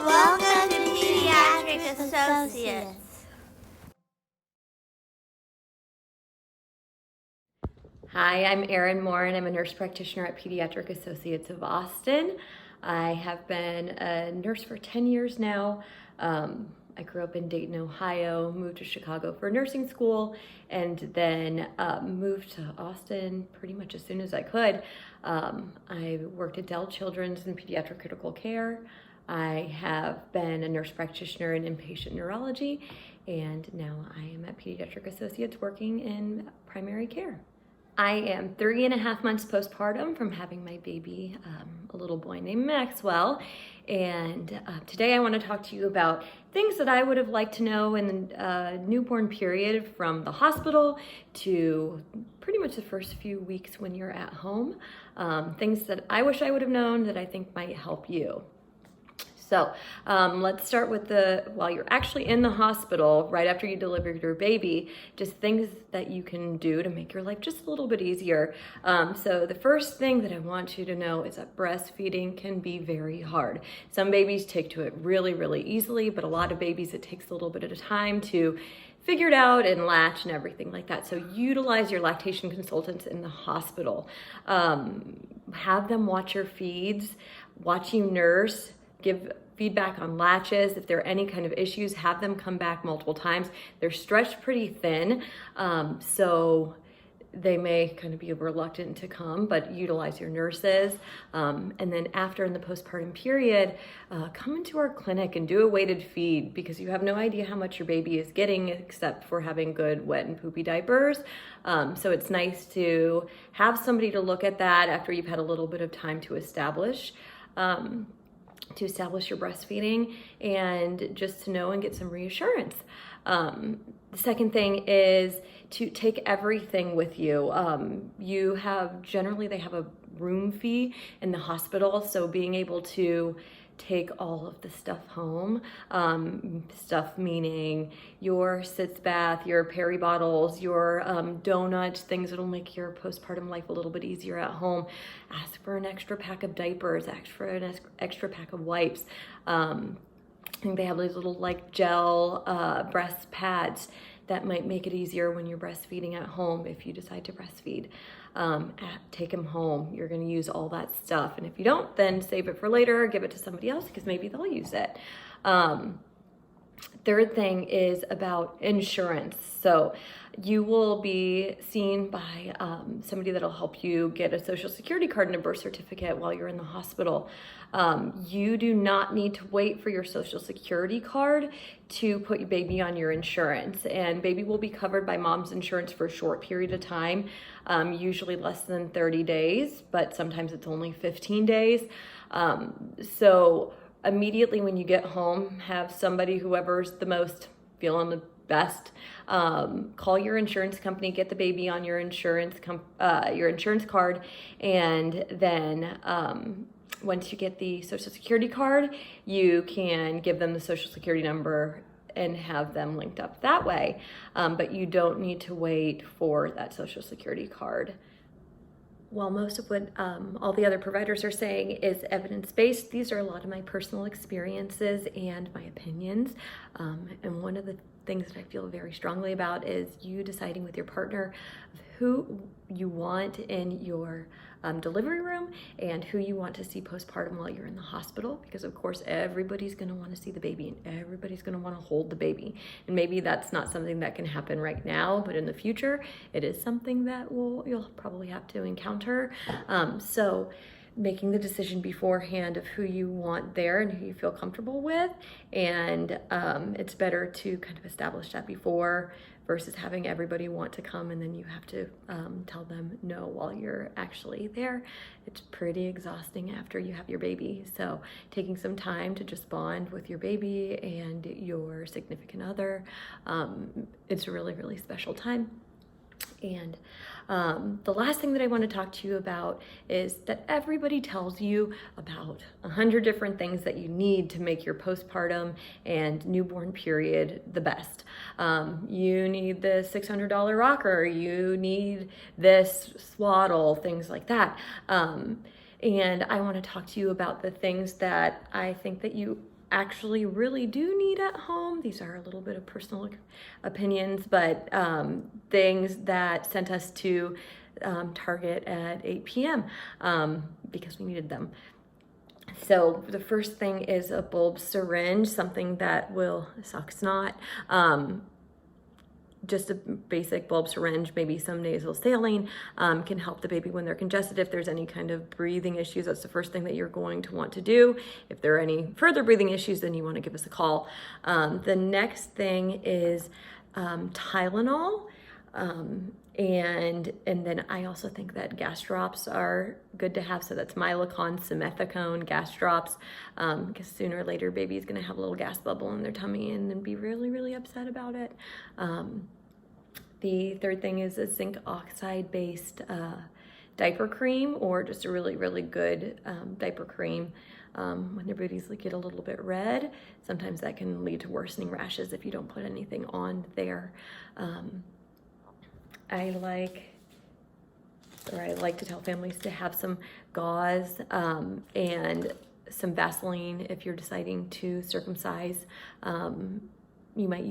Welcome to Pediatric Associates. Hi, I'm Erin Moore, and I'm a nurse practitioner at Pediatric Associates of Austin. I have been a nurse for 10 years now. I grew up in Dayton, Ohio, moved to Chicago for nursing school, and then moved to Austin pretty much as soon as I could. I worked at Dell Children's in pediatric critical care. I have been a nurse practitioner in inpatient neurology, and now I am at Pediatric Associates working in primary care. I am 3.5 months postpartum from having my baby, a little boy named Maxwell. And today I want to talk to you about things that I would have liked to know in the newborn period, from the hospital to pretty much the first few weeks when you're at home. Things that I wish I would have known that I think might help you. So let's start with while you're actually in the hospital, right after you deliver your baby, just things that you can do to make your life just a little bit easier. So the first thing that I want you to know is that breastfeeding can be very hard. Some babies take to it really, really easily, but a lot of babies, it takes a little bit of time to figure it out and latch and everything like that. So utilize your lactation consultants in the hospital. Have them watch your feeds, watch you nurse, give feedback on latches. If there are any kind of issues, have them come back multiple times. They're stretched pretty thin, so they may kind of be reluctant to come, but utilize your nurses. And then after, in the postpartum period, come into our clinic and do a weighted feed, because you have no idea how much your baby is getting except for having good wet and poopy diapers. So it's nice to have somebody to look at that after you've had a little bit of time to establish your breastfeeding, and just to know and get some reassurance. The second thing is to take everything with you. They have a room fee in the hospital, so being able to take all of the stuff home, stuff meaning your sitz bath, your peri bottles, your donuts, things that'll make your postpartum life a little bit easier at home. Ask for an extra pack of diapers, ask for an extra pack of wipes. I think they have these little gel breast pads that might make it easier when you're breastfeeding at home if you decide to breastfeed. Take them home. You're going to use all that stuff. And if you don't, then save it for later or give it to somebody else, because maybe they'll use it. Third thing is about insurance. So you will be seen by somebody that'll help you get a social security card and a birth certificate while you're in the hospital. You do not need to wait for your social security card to put your baby on your insurance, and baby will be covered by mom's insurance for a short period of time, usually less than 30 days, but sometimes it's only 15 days. So immediately when you get home, have somebody, whoever's the most feeling the best, call your insurance company, get the baby on your insurance card, and then once you get the social security card, you can give them the social security number and have them linked up that way. But you don't need to wait for that social security card. While most of what all the other providers are saying is evidence-based, these are a lot of my personal experiences and my opinions. And one of the things that I feel very strongly about is you deciding with your partner who you want in your delivery room and who you want to see postpartum while you're in the hospital, because of course everybody's going to want to see the baby and everybody's going to want to hold the baby, and maybe that's not something that can happen right now, but in the future it is something that you'll probably have to encounter. So making the decision beforehand of who you want there and who you feel comfortable with, and it's better to kind of establish that before versus having everybody want to come and then you have to tell them no while you're actually there. It's pretty exhausting after you have your baby. So taking some time to just bond with your baby and your significant other, it's a really, really special time. And the last thing that I want to talk to you about is that everybody tells you about 100 different things that you need to make your postpartum and newborn period the best. You need the $600 rocker, you need this swaddle, things like that. And I want to talk to you about the things that I think that you actually really do need at home. These are a little bit of personal opinions, but things that sent us to Target at 8 p.m. Because we needed them. So the first thing is a bulb syringe, something that will suck snot. Just a basic bulb syringe, maybe some nasal saline, can help the baby when they're congested. If there's any kind of breathing issues, that's the first thing that you're going to want to do. If there are any further breathing issues, then you want to give us a call. The next thing is Tylenol. And then I also think that gas drops are good to have. So that's Milacon, simethicone, gas drops, because sooner or later baby is going to have a little gas bubble in their tummy and then be really, really upset about it. The third thing is a zinc oxide based diaper cream, or just a really, really good diaper cream. When their booties get a little bit red, sometimes that can lead to worsening rashes if you don't put anything on there. I like to tell families to have some gauze and some Vaseline if you're deciding to circumcise. You might use